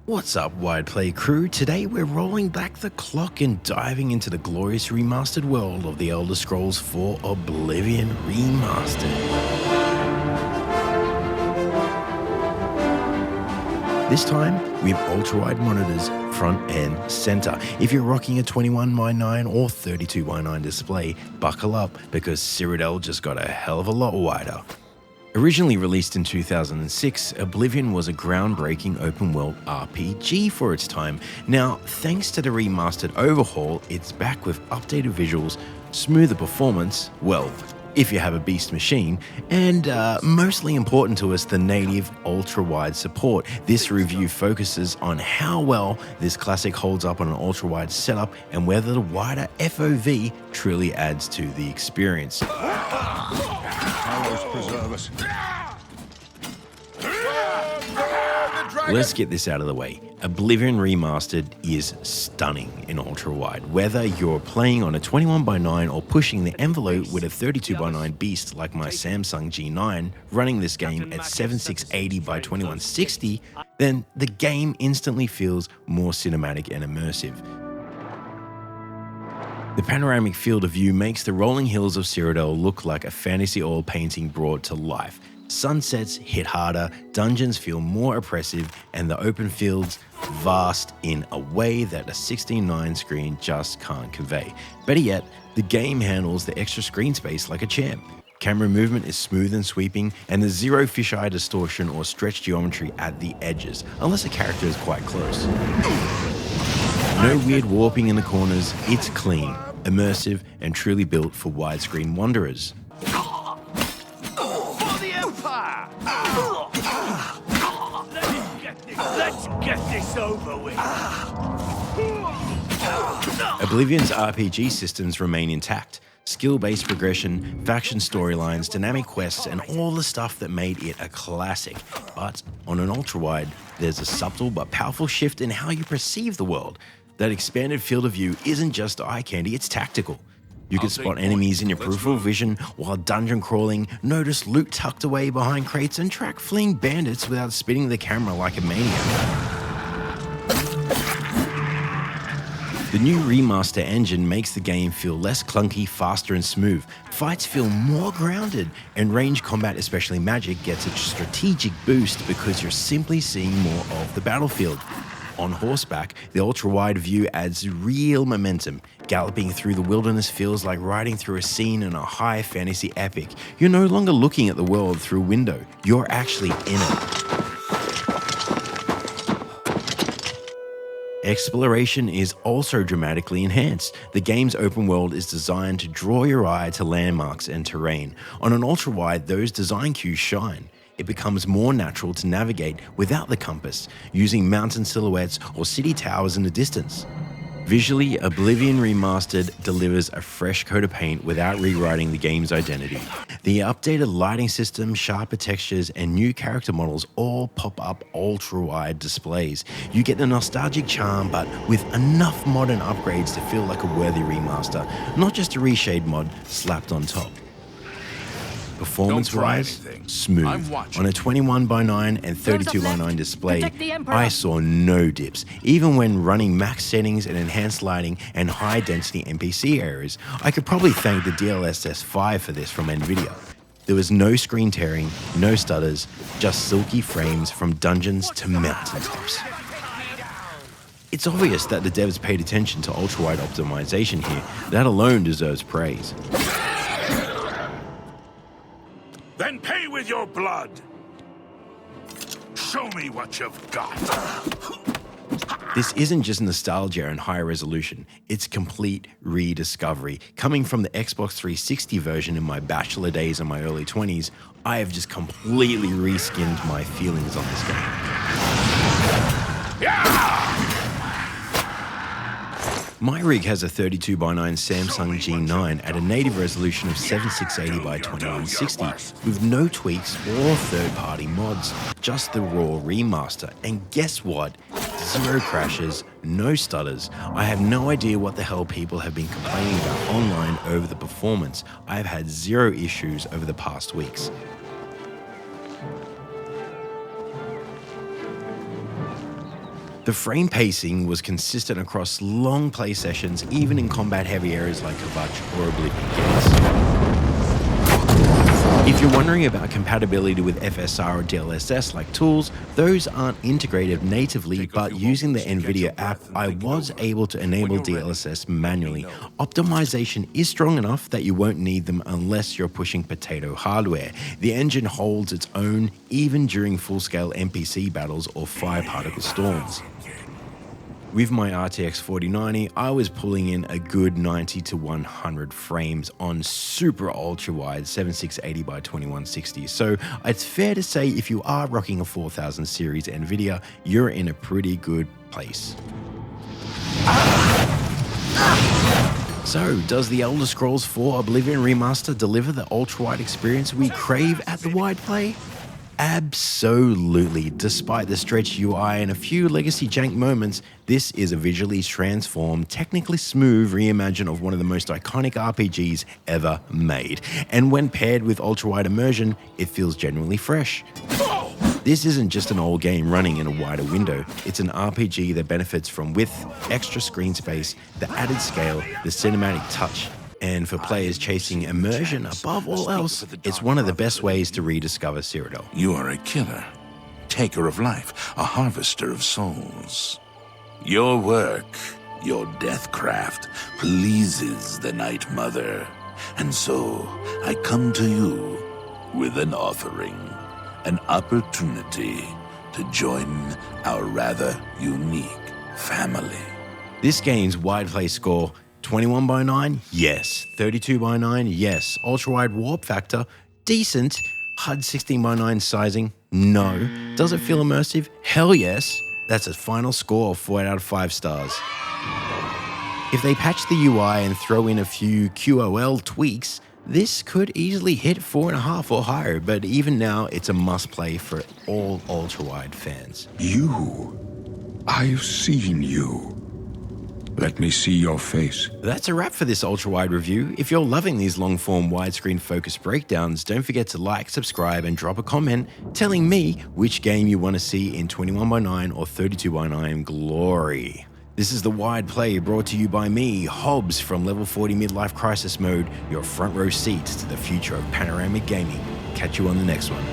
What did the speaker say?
What's up, Wide Play crew? Today we're rolling back the clock and diving into the glorious remastered world of the Elder Scrolls 4 Oblivion Remastered. This time, we have ultra-wide monitors front and center. If you're rocking a 21x9 or 32x9 display, buckle up because Cyrodiil just got a hell of a lot wider. Originally released in 2006, Oblivion was a groundbreaking open-world RPG for its time. Now, thanks to the remastered overhaul, it's back with updated visuals, smoother performance, well, if you have a beast machine, and mostly important to us, the native ultra-wide support. This review focuses on how well this classic holds up on an ultra-wide setup and whether the wider FOV truly adds to the experience. Preserve us. Let's get this out of the way. Oblivion Remastered is stunning in ultra-wide. Whether you're playing on a 21x9 or pushing the envelope with a 32x9 beast like my Samsung G9, running this game at 7680x2160, then the game instantly feels more cinematic and immersive. The panoramic field of view makes the rolling hills of Cyrodiil look like a fantasy oil painting brought to life. Sunsets hit harder, dungeons feel more oppressive, and the open fields vast in a way that a 16:9 screen just can't convey. Better yet, the game handles the extra screen space like a champ. Camera movement is smooth and sweeping, and there's zero fisheye distortion or stretch geometry at the edges, unless a character is quite close. No weird warping in the corners, it's clean, immersive, and truly built for widescreen wanderers. For the Empire! Let's get this over with. Oblivion's RPG systems remain intact. Skill-based progression, faction storylines, dynamic quests, and all the stuff that made it a classic. But on an ultra-wide, there's a subtle but powerful shift in how you perceive the world. That expanded field of view isn't just eye candy, it's tactical. You can spot enemies in your peripheral vision while dungeon crawling, notice loot tucked away behind crates, and track fleeing bandits without spinning the camera like a maniac. The new remaster engine makes the game feel less clunky, faster, and smooth. Fights feel more grounded, and range combat, especially magic, gets a strategic boost because you're simply seeing more of the battlefield. On horseback, the ultra-wide view adds real momentum. Galloping through the wilderness feels like riding through a scene in a high fantasy epic. You're no longer looking at the world through a window, you're actually in it. Exploration is also dramatically enhanced. The game's open world is designed to draw your eye to landmarks and terrain. On an ultra-wide, those design cues shine. It becomes more natural to navigate without the compass, using mountain silhouettes or city towers in the distance. Visually, Oblivion Remastered delivers a fresh coat of paint without rewriting the game's identity. The updated lighting system, sharper textures, and new character models all pop up ultra-wide displays. You get the nostalgic charm, but with enough modern upgrades to feel like a worthy remaster, not just a reshade mod slapped on top. Performance-wise, smooth. On a 21x9 and 32x9 display, I saw no dips. Even when running max settings and enhanced lighting and high-density NPC areas, I could probably thank the DLSS 5 for this from NVIDIA. There was no screen tearing, no stutters, just silky frames from dungeons to mountaintops. It's obvious that the devs paid attention to ultra-wide optimization here. That alone deserves praise. Then pay with your blood. Show me what you've got. This isn't just nostalgia and high resolution, it's complete rediscovery. Coming from the Xbox 360 version in my bachelor days in my early 20s, I have just completely reskinned my feelings on this game. My rig has a 32x9 Samsung G9 at a native resolution of 7680x2160 with no tweaks or third-party mods, just the raw remaster. And guess what? Zero crashes, no stutters. I have no idea what the hell people have been complaining about online over the performance. I have had zero issues over the past weeks. The frame pacing was consistent across long play sessions, even in combat-heavy areas like Kvatch or Oblivion games. If you're wondering about compatibility with FSR or DLSS like tools, those aren't integrated natively, but using the NVIDIA app, I was able to enable DLSS manually. Optimization is strong enough that you won't need them unless you're pushing potato hardware. The engine holds its own even during full-scale NPC battles or fire particle storms. With my RTX 4090, I was pulling in a good 90 to 100 frames on super ultra-wide 7680x2160, so it's fair to say if you are rocking a 4000 series NVIDIA, you're in a pretty good place. So, does the Elder Scrolls 4 Oblivion Remaster deliver the ultra-wide experience we crave at the wide play? Absolutely. Despite the stretched UI and a few legacy jank moments, this is a visually transformed, technically smooth reimagining of one of the most iconic RPGs ever made. And when paired with ultra-wide immersion, it feels genuinely fresh. This isn't just an old game running in a wider window, it's an RPG that benefits from width, extra screen space, the added scale, the cinematic touch. And for players chasing immersion above all else, it's one of the best ways to rediscover Cyrodiil. You are a killer, taker of life, a harvester of souls. Your work, your deathcraft, pleases the Night Mother. And so, I come to you with an offering, an opportunity to join our rather unique family. This game's wide play score, 21:9, yes. 32:9, yes. Ultra-wide warp factor, decent. HUD 16:9 sizing, no. Does it feel immersive? Hell yes. That's a final score of 4 out of 5 stars. If they patch the UI and throw in a few QOL tweaks, this could easily hit 4.5 or higher, but even now, it's a must-play for all ultra-wide fans. You. I've seen you. Let me see your face. That's a wrap for this ultra-wide review. If you're loving these long-form widescreen focused breakdowns, don't forget to like, subscribe, and drop a comment telling me which game you want to see in 21:9 or 32:9 glory. This is the Wide Play brought to you by me, Hobbs from Level 40 Midlife Crisis Mode, your front row seat to the future of panoramic gaming. Catch you on the next one.